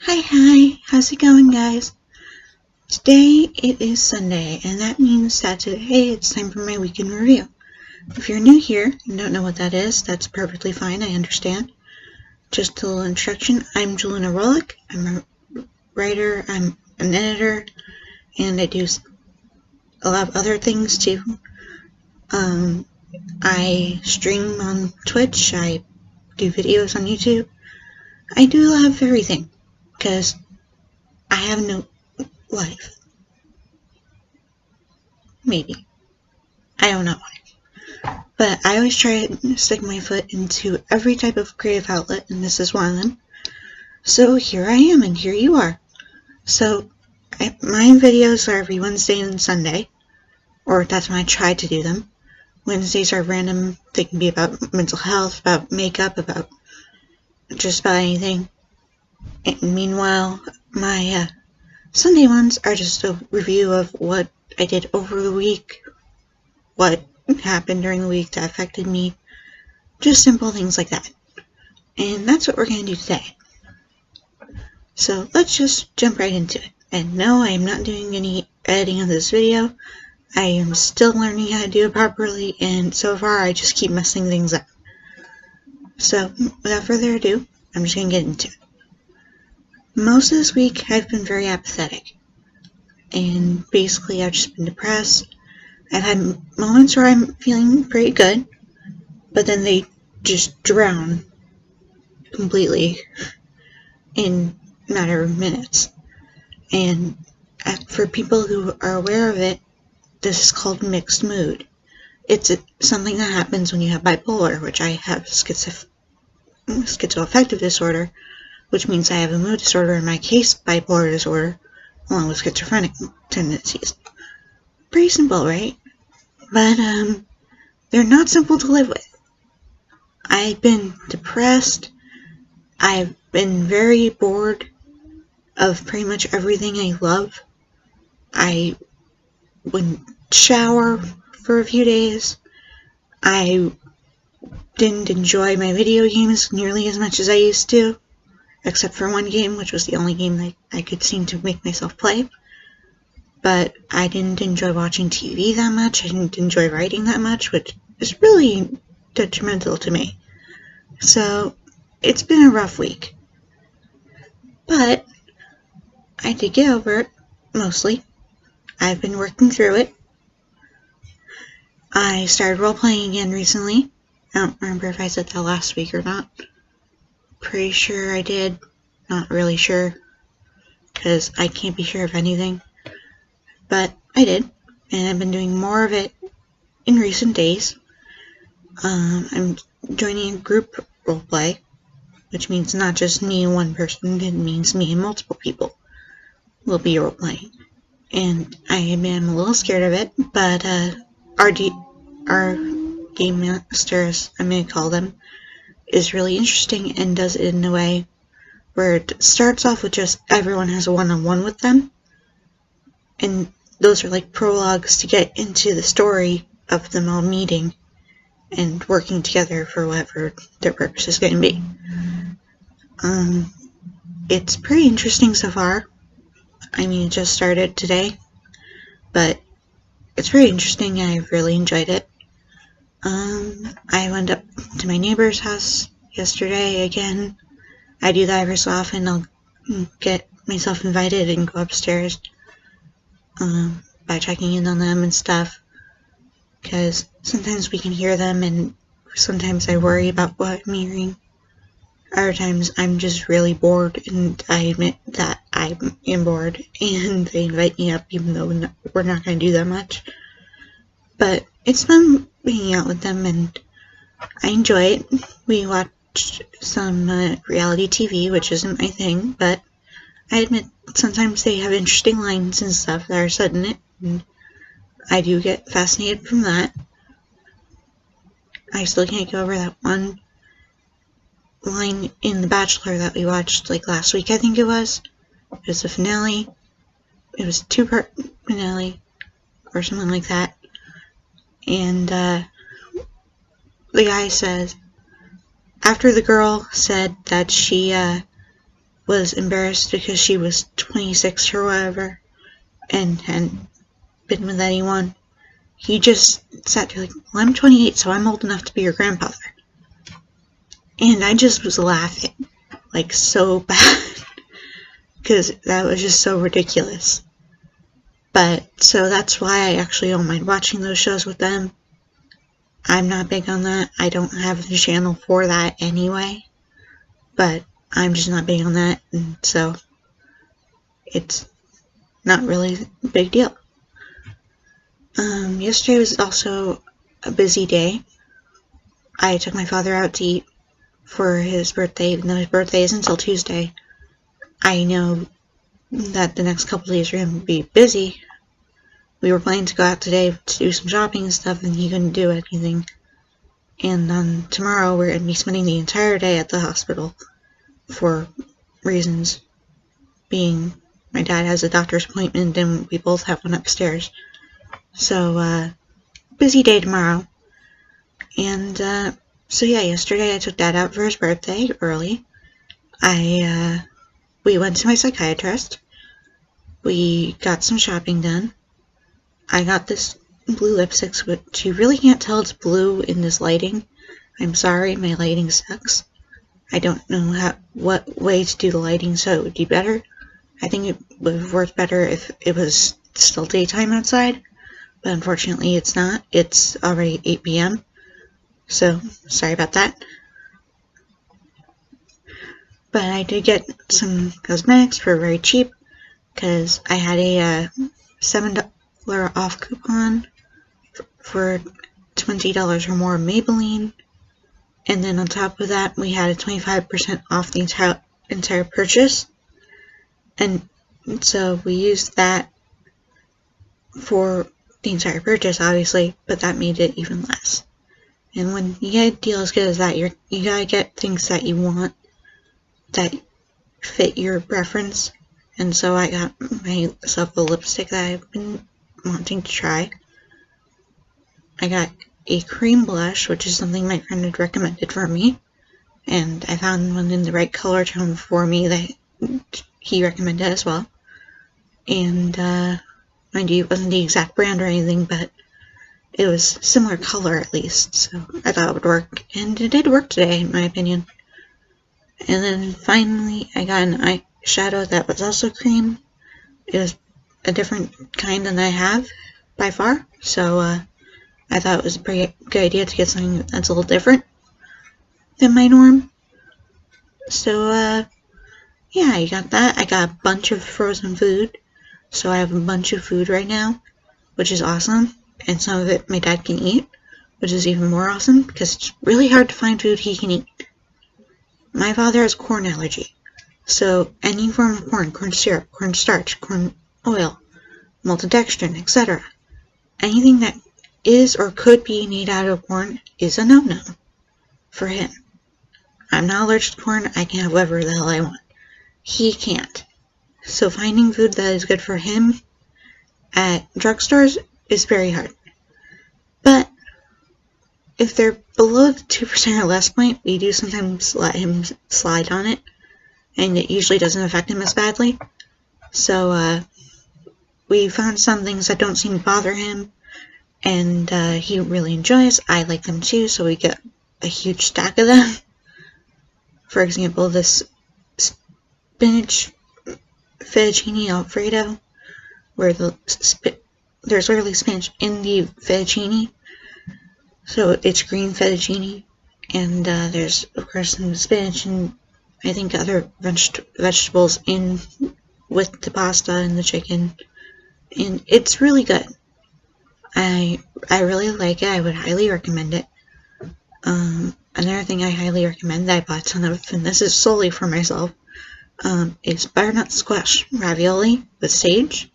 Hi, how's it going, guys? Today it is Sunday, and that means that today it's time for my weekend review. If you're new here and don't know what that is, that's perfectly fine, I understand. Just a little introduction, I'm jalunaberry. I'm a writer, I'm an editor, and I do a lot of other things too. I stream on Twitch, I do videos on YouTube. I do a lot of everything, because I have no life. Maybe. I don't know. But I always try to stick my foot into every type of creative outlet, and this is one of them. So here I am, and here you are. So my videos are every Wednesday and Sunday, or that's when I try to do them. Wednesdays are random. They can be about mental health, about makeup, about just about anything. And meanwhile, my Sunday ones are just a review of what I did over the week, what happened during the week that affected me, just simple things like that. And that's what we're going to do today. So let's just jump right into it. And no, I am not doing any editing of this video. I am still learning how to do it properly, and so far I just keep messing things up. So without further ado, I'm just going to get into it. Most of this week I've been very apathetic. And basically I've just been depressed. I've had moments where I'm feeling pretty good, but then they just drown completely in a matter of minutes. And for people who are aware of it, this is called mixed mood. It's something that happens when you have bipolar, which I have schizoaffective disorder, which means I have a mood disorder, in my case, bipolar disorder, along with schizophrenic tendencies. Pretty simple, right? But, they're not simple to live with. I've been depressed. I've been very bored of pretty much everything I love. I wouldn't shower for a few days. I didn't enjoy my video games nearly as much as I used to, except for one game, which was the only game I could seem to make myself play. But I didn't enjoy watching TV that much. I didn't enjoy writing that much, which is really detrimental to me. So it's been a rough week. But I did get over it, mostly. I've been working through it. I started role-playing again recently. I don't remember if I said that last week or not. Pretty sure I did. Not really sure, because I can't be sure of anything. But I did, and I've been doing more of it in recent days. I'm joining a group roleplay, which means not just me and one person, it means me and multiple people will be roleplaying. And I am a little scared of it, but our game masters, I'm going to call them, is really interesting and does it in a way where it starts off with just everyone has a one-on-one with them, and those are like prologues to get into the story of them all meeting and working together for whatever their purpose is going to be. It's pretty interesting so far. I mean, it just started today, but it's pretty interesting. I've really enjoyed it. I went up to my neighbor's house yesterday again. I do that every so often. I'll get myself invited and go upstairs by checking in on them and stuff, because sometimes we can hear them, and sometimes I worry about what I'm hearing. Other times I'm just really bored, and I admit that I am bored, and they invite me up even though we're not going to do that much. But it's fun hanging out with them, and I enjoy it. We watch some reality TV, which isn't my thing, but I admit sometimes they have interesting lines and stuff that are said in it, and I do get fascinated from that. I still can't get over that one line in The Bachelor that we watched like last week, I think it was. It was the finale. It was a 2-part finale or something like that. And the guy says, after the girl said that she was embarrassed because she was 26 or whatever and hadn't been with anyone. He just sat there like, well, I'm 28, so I'm old enough to be your grandfather. And I just was laughing, like, so bad, because that was just so ridiculous. But, so that's why I actually don't mind watching those shows with them. I'm not big on that. I don't have the channel for that anyway. But I'm just not big on that, and so it's not really a big deal. Yesterday was also a busy day. I took my father out to eat for his birthday, even though his birthday isn't until Tuesday. I know that the next couple days are going to be busy. We were planning to go out today to do some shopping and stuff, and he couldn't do anything. And tomorrow we're going to be spending the entire day at the hospital for reasons being my dad has a doctor's appointment and we both have one upstairs. So, busy day tomorrow. And, so yeah, yesterday I took Dad out for his birthday early. We went to my psychiatrist. We got some shopping done. I got this blue lipstick, which you really can't tell it's blue in this lighting. I'm sorry, my lighting sucks. I don't know what way to do the lighting so it would be better. I think it would have worked better if it was still daytime outside, but unfortunately it's not. It's already 8 p.m., so sorry about that. But I did get some cosmetics for very cheap, because I had a $7 off coupon for $20 or more Maybelline, and then on top of that we had a 25% off the entire purchase, and so we used that for the entire purchase, obviously, but that made it even less. And when you get a deal as good as that, you gotta get things that you want that fit your preference. And so I got myself a lipstick that I've been wanting to try. I got a cream blush, which is something my friend had recommended for me, and I found one in the right color tone for me that he recommended as well. And mind you, it wasn't the exact brand or anything, but it was similar color at least, so I thought it would work, and it did work today, in my opinion. And then finally, I got an eyeshadow that was also cream. It was a different kind than I have, by far, so I thought it was a pretty good idea to get something that's a little different than my norm. So, yeah, I got that. I got a bunch of frozen food, so I have a bunch of food right now, which is awesome. And some of it my dad can eat, which is even more awesome, because it's really hard to find food he can eat. My father has corn allergy, so any form of corn syrup, corn starch, corn oil, maltodextrin, etc. Anything that is or could be made out of corn is a no-no for him. I'm not allergic to corn, I can have whatever the hell I want. He can't. So finding food that is good for him at drugstores is very hard. But if they're below the 2% or less point, we do sometimes let him slide on it, and it usually doesn't affect him as badly. So we found some things that don't seem to bother him, and he really enjoys. I like them too, so we get a huge stack of them. For example, this spinach fettuccine alfredo, where there's literally spinach in the fettuccine, so it's green fettuccine, and there's of course some spinach and I think other vegetables in with the pasta and the chicken, and it's really good. I really like it. I would highly recommend it. Another thing I highly recommend that I bought a ton of, and this is solely for myself, is butternut squash ravioli with sage.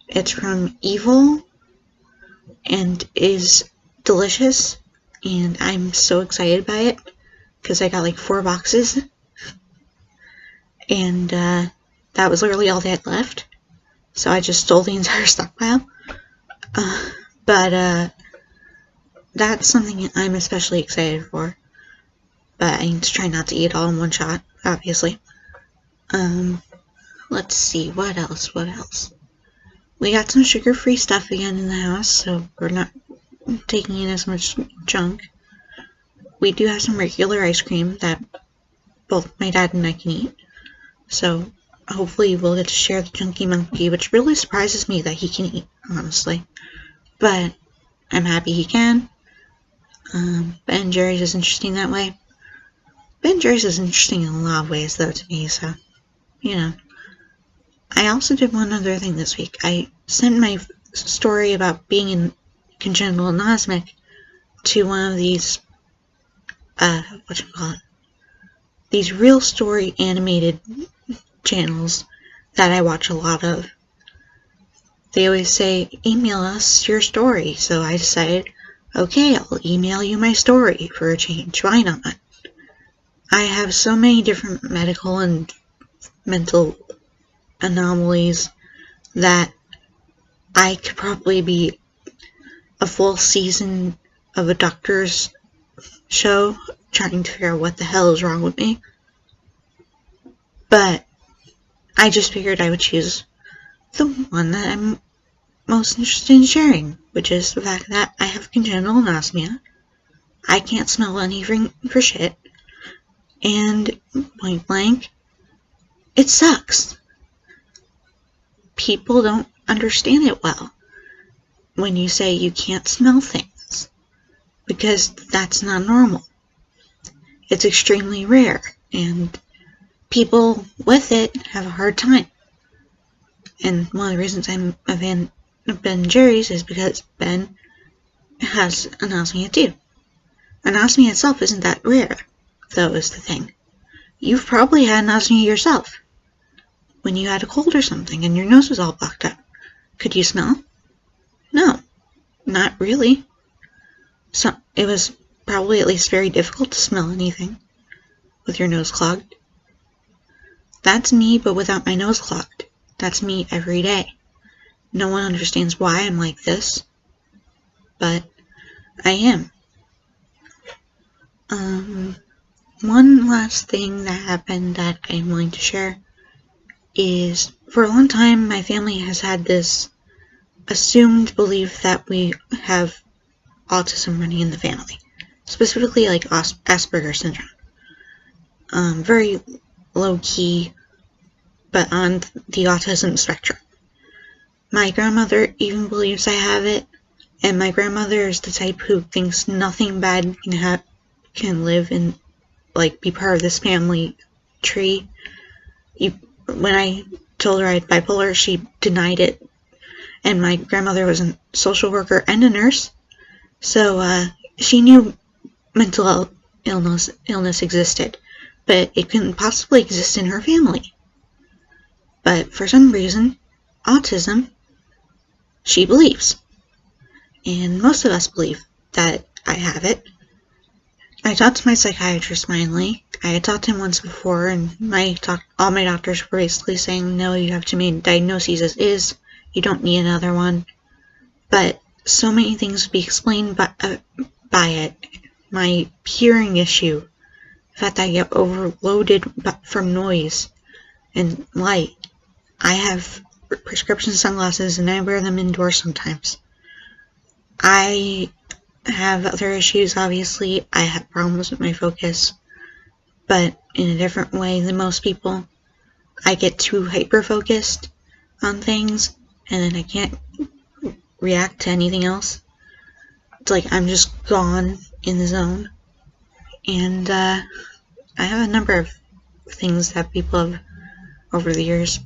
It's from Evil and is delicious, and I'm so excited by it because I got like 4 boxes, and that was literally all they had left, so I just stole the entire stockpile. But that's something I'm especially excited for, but I need to try not to eat it all in one shot, obviously. Let's see, what else? We got some sugar-free stuff again in the house, so we're not taking in as much junk. We do have some regular ice cream that both my dad and I can eat, so hopefully we'll get to share the Chunky Monkey, which really surprises me that he can eat, honestly. But I'm happy he can. Ben & Jerry's is interesting that way. Ben & Jerry's is interesting in a lot of ways, though, to me, so, you know. I also did one other thing this week. I sent my story about being in congenital anosmic to one of these, these real story animated channels that I watch a lot of. They always say, email us your story, so I decided, okay, I'll email you my story for a change. Why not? I have so many different medical and mental anomalies that I could probably be a full season of a doctor's show trying to figure out what the hell is wrong with me. But I just figured I would choose the one that I'm most interested in sharing, which is the fact that I have congenital anosmia. I can't smell anything for shit. And point blank, it sucks. People don't understand it well when you say you can't smell things, because that's not normal. It's extremely rare, and people with it have a hard time. And one of the reasons I'm a fan of Ben & Jerry's is because Ben has anosmia too. Anosmia itself isn't that rare, though, is the thing. You've probably had anosmia yourself when you had a cold or something and your nose was all blocked up. Could you smell? No, not really. So it was probably at least very difficult to smell anything with your nose clogged. That's me, but without my nose clogged. That's me every day. No one understands why I'm like this, but I am. One last thing that happened that I'm going to share is, for a long time, my family has had this assumed belief that we have autism running in the family, specifically like Asperger's syndrome. Very low-key, but on the autism spectrum. My grandmother even believes I have it, and my grandmother is the type who thinks nothing bad can live and be part of this family tree. When I told her I had bipolar, she denied it, and my grandmother was a social worker and a nurse, so she knew mental illness existed, but it couldn't possibly exist in her family. But for some reason, autism, she believes. And most of us believe that I have it. I talked to my psychiatrist finally. I had talked to him once before, and all my doctors were basically saying, no, you have too many diagnoses as is. You don't need another one. But so many things would be explained by it. My hearing issue, the fact that I get overloaded from noise and light. I have prescription sunglasses and I wear them indoors sometimes. I have other issues, obviously. I have problems with my focus, but in a different way than most people. I get too hyper-focused on things, and then I can't react to anything else. It's like I'm just gone in the zone. And I have a number of things that people have, over the years,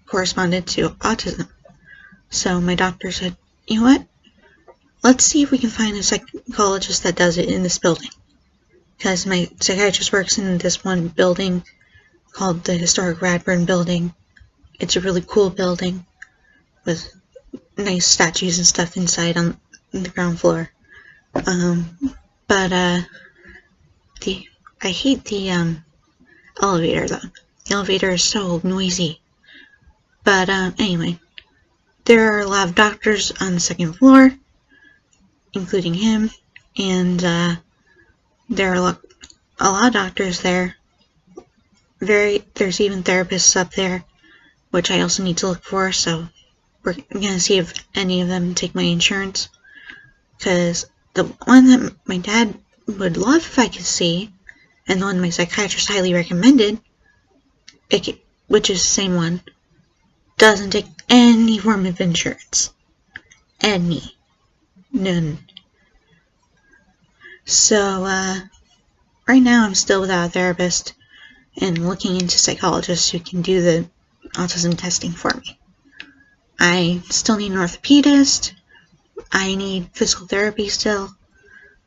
corresponded to autism. So my doctor said, you know what? Let's see if we can find a psychologist that does it in this building. Because my psychiatrist works in this one building called the Historic Radburn Building. It's a really cool building with nice statues and stuff inside on the ground floor. I hate the elevator though. The elevator is so noisy. But anyway, there are a lot of doctors on the second floor, including him, and there are a lot of doctors there there's even therapists up there, which I also need to look for, so we're gonna see if any of them take my insurance. Because the one that my dad would love if I could see, and the one my psychiatrist highly recommended, which is the same one, doesn't take any form of insurance. Any. None. So, right now I'm still without a therapist and looking into psychologists who can do the autism testing for me. I still need an orthopedist. I need physical therapy still.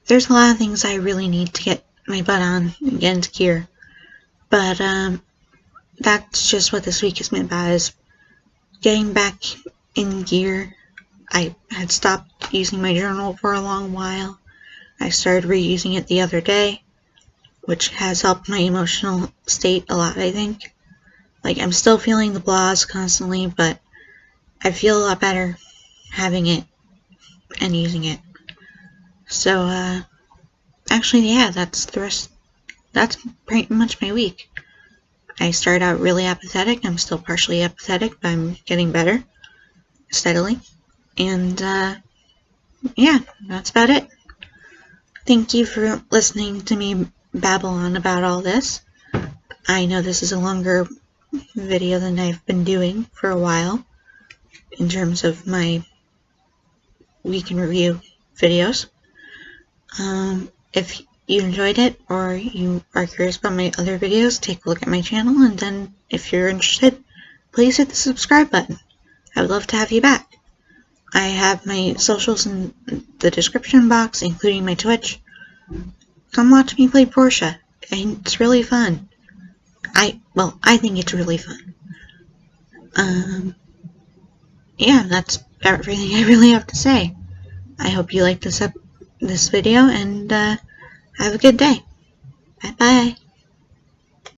There's a lot of things I really need to get my butt on and get into gear. But, that's just what this week has been about, is getting back in gear. I had stopped using my journal for a long while. I started reusing it the other day, which has helped my emotional state a lot, I think. Like, I'm still feeling the blahs constantly, but I feel a lot better having it and using it. So, actually, yeah, that's pretty much my week. I started out really apathetic. I'm still partially apathetic, but I'm getting better steadily. And, yeah, that's about it. Thank you for listening to me babble on about all this. I know this is a longer video than I've been doing for a while in terms of my week in review videos. If you enjoyed it or you are curious about my other videos, take a look at my channel, and then if you're interested, please hit the subscribe button. I would love to have you back. I have my socials in the description box, including my Twitch. Come watch me play Portia. It's really fun. I think it's really fun. Yeah, that's everything I really have to say. I hope you liked this video, and have a good day. Bye-bye.